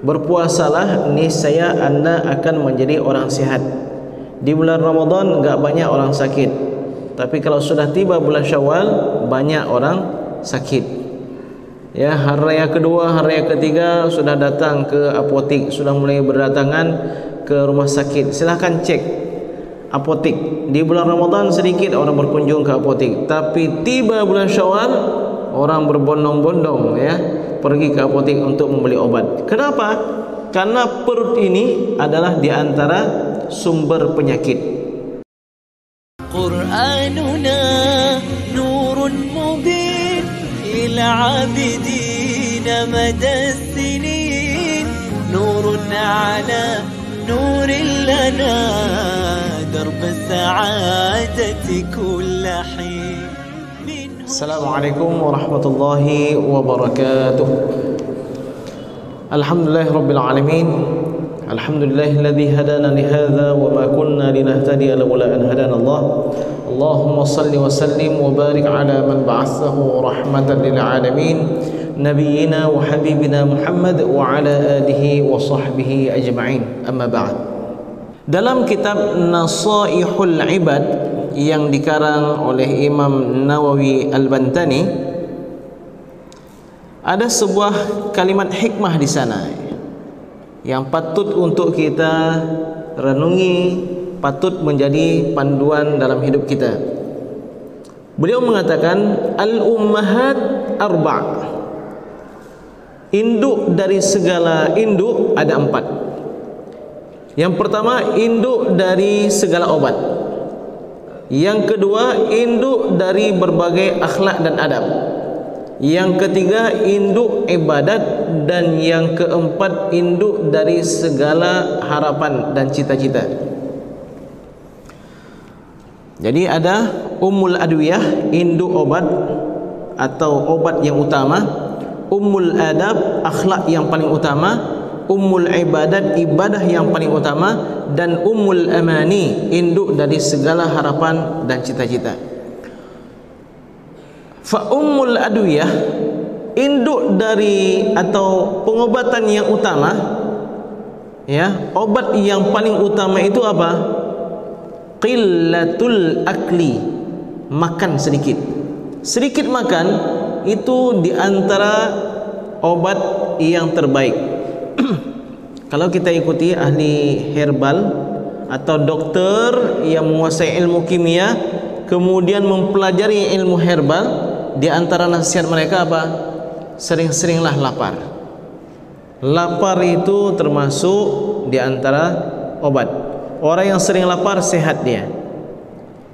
Berpuasalah, niscaya anda akan menjadi orang sehat. Di bulan Ramadan enggak banyak orang sakit, tapi kalau sudah tiba bulan Syawal banyak orang sakit. Ya, hari raya kedua, hari raya ketiga sudah datang ke apotik, sudah mulai berdatangan ke rumah sakit. Silahkan cek apotik. Di bulan Ramadan sedikit orang berkunjung ke apotik, tapi tiba bulan Syawal orang berbondong-bondong ya pergi ke apotik untuk membeli obat. Kenapa? Karena perut ini adalah di antara sumber penyakit. Qur'anuna nurun mubin lil 'abidin madad sinin, nurun 'ala nurin lana darb as-sa'adati kull hin. Assalamualaikum warahmatullahi wabarakatuh. Alhamdulillahirabbil alamin. Alhamdulillahilladzi hadana li hadza wa ma kunna linahtadiya laula an hadana Allah. Allahumma shalli wa sallim wa barik ala man ba'athahu rahmatan lil alamin, nabiyyina wa habibina Muhammad wa ala alihi wa sahbihi ajma'in. Amma ba'd. Dalam kitab Nasaihul Ibad yang dikarang oleh Imam Nawawi Al-Bantani, ada sebuah kalimat hikmah di sana yang patut untuk kita renungi, patut menjadi panduan dalam hidup kita. Beliau mengatakan, al-ummahat arba'. Induk dari segala induk ada 4. Yang pertama, induk dari segala obat. Yang kedua, induk dari berbagai akhlak dan adab. Yang ketiga, induk ibadat. Dan yang keempat, induk dari segala harapan dan cita-cita. Jadi ada Ummul Adwiyah, induk obat atau obat yang utama. Ummul Adab, akhlak yang paling utama. Ummul Ibadat, ibadah yang paling utama. Dan Ummul Amani, induk dari segala harapan dan cita-cita. Fa Ummul Adwiyah, induk dari atau pengobatan yang utama, ya, obat yang paling utama itu apa? Qillatul akli, makan sedikit. Sedikit makan itu di antara obat yang terbaik. Kalau kita ikuti ahli herbal atau dokter yang menguasai ilmu kimia, kemudian mempelajari ilmu herbal, di antara nasihat mereka apa? Sering-seringlah lapar. Lapar itu termasuk di antara obat. Orang yang sering lapar sehat dia,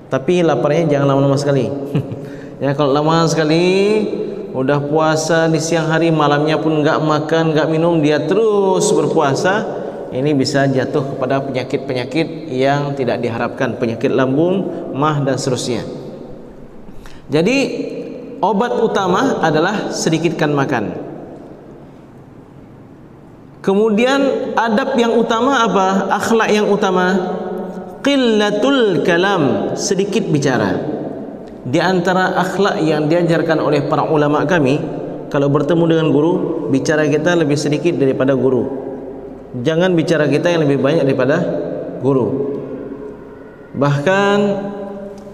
tapi laparnya jangan lama-lama sekali. Ya, kalau lama sekali, udah puasa di siang hari, malamnya pun enggak makan, enggak minum, dia terus berpuasa, ini bisa jatuh kepada penyakit-penyakit yang tidak diharapkan, penyakit lambung, mah dan seterusnya. Jadi obat utama adalah sedikitkan makan. Kemudian adab yang utama apa? Akhlak yang utama, qillatul kalam, sedikit bicara. Di antara akhlak yang diajarkan oleh para ulama kami, kalau bertemu dengan guru, bicara kita lebih sedikit daripada guru. Jangan bicara kita yang lebih banyak daripada guru. Bahkan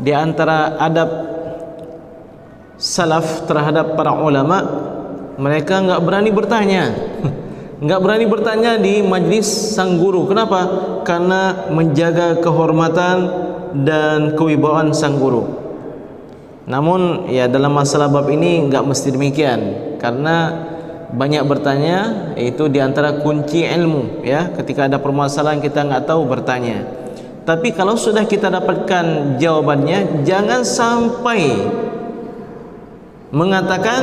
di antara adab salaf terhadap para ulama, mereka enggak berani bertanya. Enggak berani bertanya di majlis sang guru. Kenapa? Karena menjaga kehormatan dan kewibawaan sang guru. Namun ya dalam masalah bab ini enggak mesti demikian, karena banyak bertanya itu diantara kunci ilmu. Ya, ketika ada permasalahan kita enggak tahu, bertanya. Tapi kalau sudah kita dapatkan jawabannya, jangan sampai mengatakan,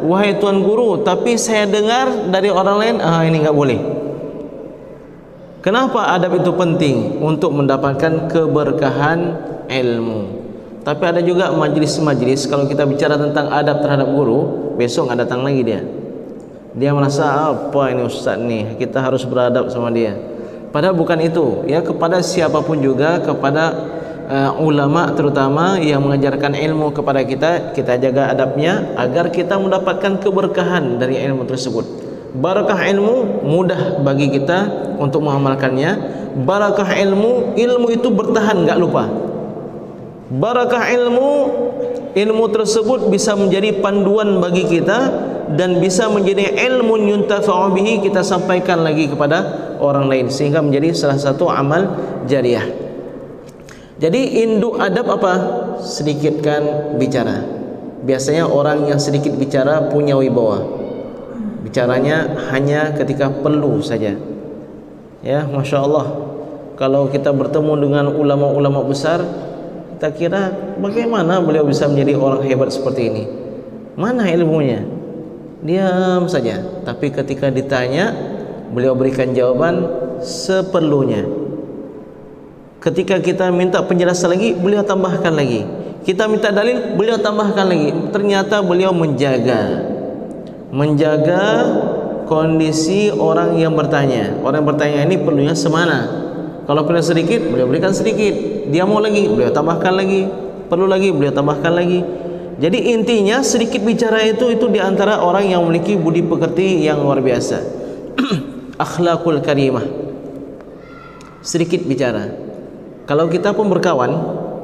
wahai tuan guru, tapi saya dengar dari orang lain, ini enggak boleh. Kenapa adab itu penting? Untuk mendapatkan keberkahan ilmu. Tapi ada juga majlis-majlis, kalau kita bicara tentang adab terhadap guru, besok nggak datang lagi dia. Dia merasa, apa ini ustaz nih, kita harus beradab sama dia. Padahal bukan itu. Ya, kepada siapapun juga, kepada ulama terutama yang mengajarkan ilmu kepada kita, kita jaga adabnya agar kita mendapatkan keberkahan dari ilmu tersebut. Barakah ilmu, mudah bagi kita untuk mengamalkannya. Barakah ilmu, ilmu itu bertahan, enggak lupa. Barakah ilmu, ilmu tersebut bisa menjadi panduan bagi kita dan bisa menjadi ilmu yuntafa'u bihi, kita sampaikan lagi kepada orang lain sehingga menjadi salah satu amal jariah. Jadi induk adab apa? Sedikitkan bicara. Biasanya orang yang sedikit bicara punya wibawa. Bicaranya hanya ketika perlu saja. Ya, Masya Allah. Kalau kita bertemu dengan ulama-ulama besar, kita kira bagaimana beliau bisa menjadi orang hebat seperti ini? Mana ilmunya? Diam saja. Tapi ketika ditanya, beliau berikan jawaban seperlunya. Ketika kita minta penjelasan lagi, beliau tambahkan lagi. Kita minta dalil, beliau tambahkan lagi. Ternyata beliau menjaga kondisi orang yang bertanya. Orang yang bertanya ini perlunya semana. Kalau perlu sedikit, beliau berikan sedikit. Dia mau lagi, beliau tambahkan lagi. Perlu lagi, beliau tambahkan lagi. Jadi intinya sedikit bicara itu diantara orang yang memiliki budi pekerti yang luar biasa. Akhlakul karimah. Sedikit bicara. Kalau kita pun berkawan,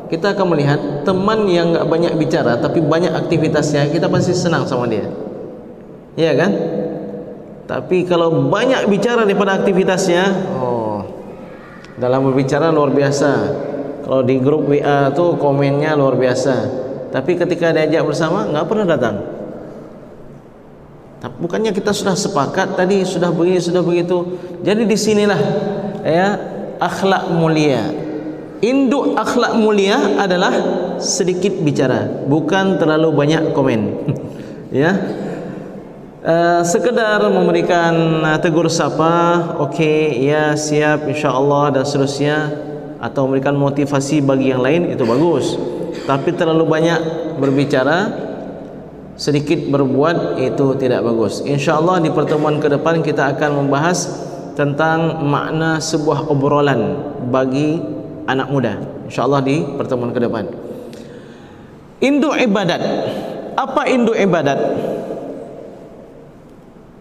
kita akan melihat teman yang enggak banyak bicara tapi banyak aktivitasnya, kita pasti senang sama dia. Iya kan? Tapi kalau banyak bicara daripada aktivitasnya, dalam berbicara luar biasa. Kalau di grup WA tuh komennya luar biasa. Tapi ketika diajak bersama enggak pernah datang. Tapi bukannya kita sudah sepakat tadi, sudah begini, sudah begitu. Jadi disinilah ya akhlak mulia. Induk akhlak mulia adalah sedikit bicara, bukan terlalu banyak komen. Ya, sekedar memberikan tegur sapa, okey, ya siap, insyaAllah dan seterusnya, atau memberikan motivasi bagi yang lain, itu bagus. Tapi terlalu banyak berbicara, sedikit berbuat, itu tidak bagus. InsyaAllah di pertemuan ke depan kita akan membahas tentang makna sebuah obrolan bagi anak muda, InsyaAllah di pertemuan ke depan. Induk ibadat. Apa induk ibadat?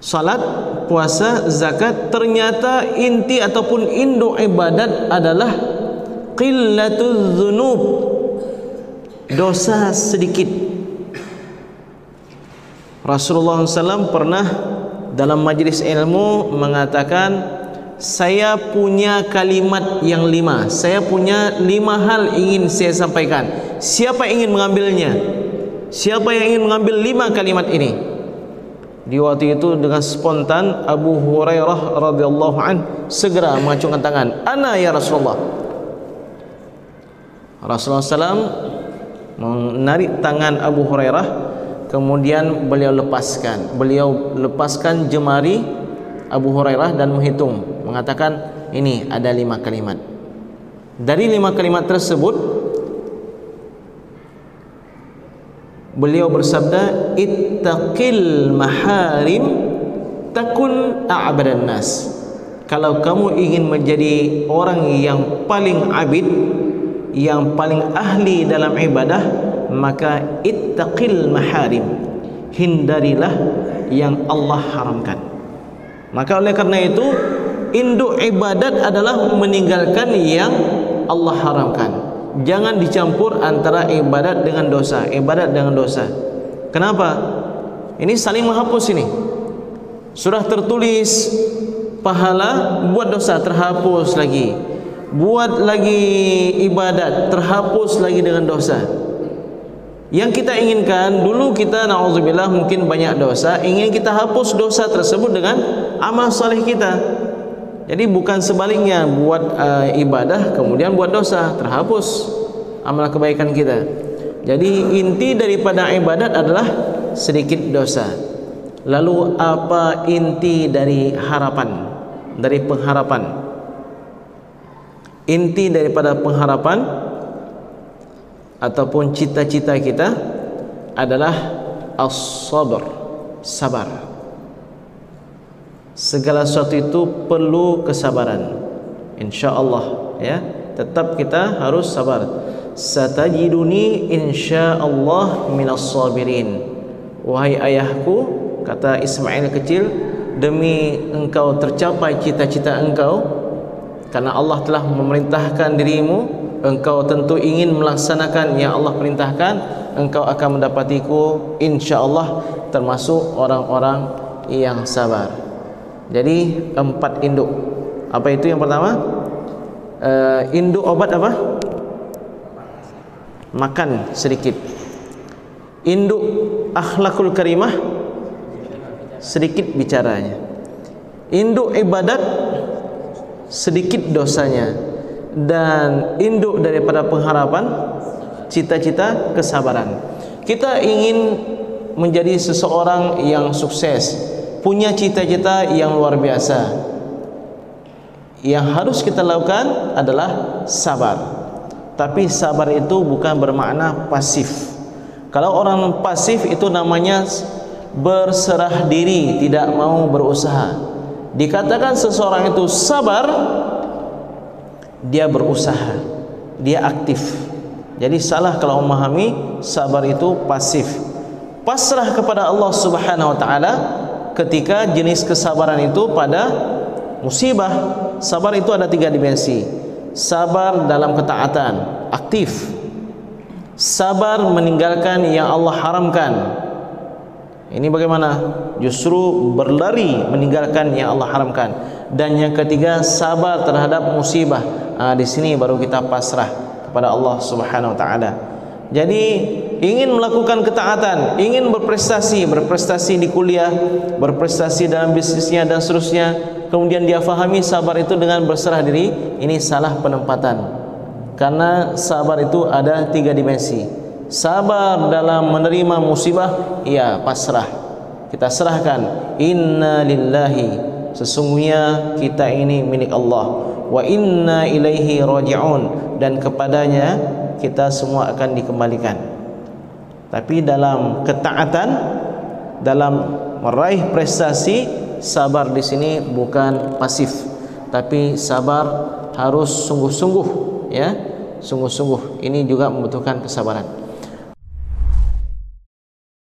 Salat, puasa, zakat. Ternyata inti ataupun induk ibadat adalah qillatuz dzunub, dosa sedikit. Rasulullah SAW pernah dalam majlis ilmu mengatakan, saya punya kalimat yang 5. Saya punya 5 hal ingin saya sampaikan. Siapa yang ingin mengambilnya? Siapa yang ingin mengambil 5 kalimat ini? Di waktu itu dengan spontan Abu Hurairah radhiyallahu an segera mengacungkan tangan. Ana ya Rasulullah. Rasulullah SAW menarik tangan Abu Hurairah, kemudian beliau lepaskan jemari Abu Hurairah dan menghitung, mengatakan ini ada 5 kalimat. Dari 5 kalimat tersebut beliau bersabda, ittaqil maharim takun a'badan nas. Kalau kamu ingin menjadi orang yang paling abid, yang paling ahli dalam ibadah, maka ittaqil maharim, hindarilah yang Allah haramkan. Maka oleh karena itu induk ibadat adalah meninggalkan yang Allah haramkan. Jangan dicampur antara ibadat dengan dosa, ibadat dengan dosa. Kenapa? Ini saling menghapus ini. Sudah tertulis pahala, buat dosa terhapus lagi. Buat lagi ibadat terhapus lagi dengan dosa. Yang kita inginkan, dulu kita na'udzubillah mungkin banyak dosa, ingin kita hapus dosa tersebut dengan amal saleh kita. Jadi bukan sebaliknya, buat ibadah kemudian buat dosa, terhapus amal kebaikan kita. Jadi inti daripada ibadat adalah sedikit dosa. Lalu apa inti dari harapan, dari pengharapan? Inti daripada pengharapan ataupun cita-cita kita adalah as-sabr, sabar. Segala sesuatu itu perlu kesabaran. InsyaAllah ya, tetap kita harus sabar. Satajiduni insyaallah minas sabirin. Wahai ayahku, kata Ismail kecil, demi engkau tercapai cita-cita engkau, karena Allah telah memerintahkan dirimu, engkau tentu ingin melaksanakan yang Allah perintahkan, engkau akan mendapatiku insya-Allah termasuk orang-orang yang sabar. Jadi 4 induk. Apa itu yang pertama? Induk obat apa? Makan sedikit. Induk akhlakul karimah, sedikit bicaranya. Induk ibadat, sedikit dosanya. Dan induk daripada pengharapan, cita-cita kesabaran. Kita ingin menjadi seseorang yang sukses, punya cita-cita yang luar biasa. Yang harus kita lakukan adalah sabar. Tapi sabar itu bukan bermakna pasif. Kalau orang pasif itu namanya berserah diri, tidak mau berusaha. Dikatakan seseorang itu sabar, dia berusaha, dia aktif. Jadi salah kalau memahami sabar itu pasif. Pasrah kepada Allah Subhanahu wa taala ketika jenis kesabaran itu pada musibah. Sabar itu ada 3 dimensi. Sabar dalam ketaatan, aktif. Sabar meninggalkan yang Allah haramkan. Ini bagaimana? Justru berlari meninggalkan yang Allah haramkan. Dan yang ketiga, sabar terhadap musibah. Di sini baru kita pasrah kepada Allah Subhanahu wa taala. Jadi ingin melakukan ketaatan, ingin berprestasi di kuliah, berprestasi dalam bisnisnya dan seterusnya, kemudian dia fahami sabar itu dengan berserah diri, ini salah penempatan. Karena sabar itu ada 3 dimensi. Sabar dalam menerima musibah, ya pasrah. Kita serahkan, inna lillahi, sesungguhnya kita ini milik Allah, wa inna ilaihi raji'un, dan kepadanya kita semua akan dikembalikan. Tapi dalam ketaatan, dalam meraih prestasi, sabar di sini bukan pasif, tapi sabar harus sungguh-sungguh, ya, sungguh-sungguh. Ini juga membutuhkan kesabaran.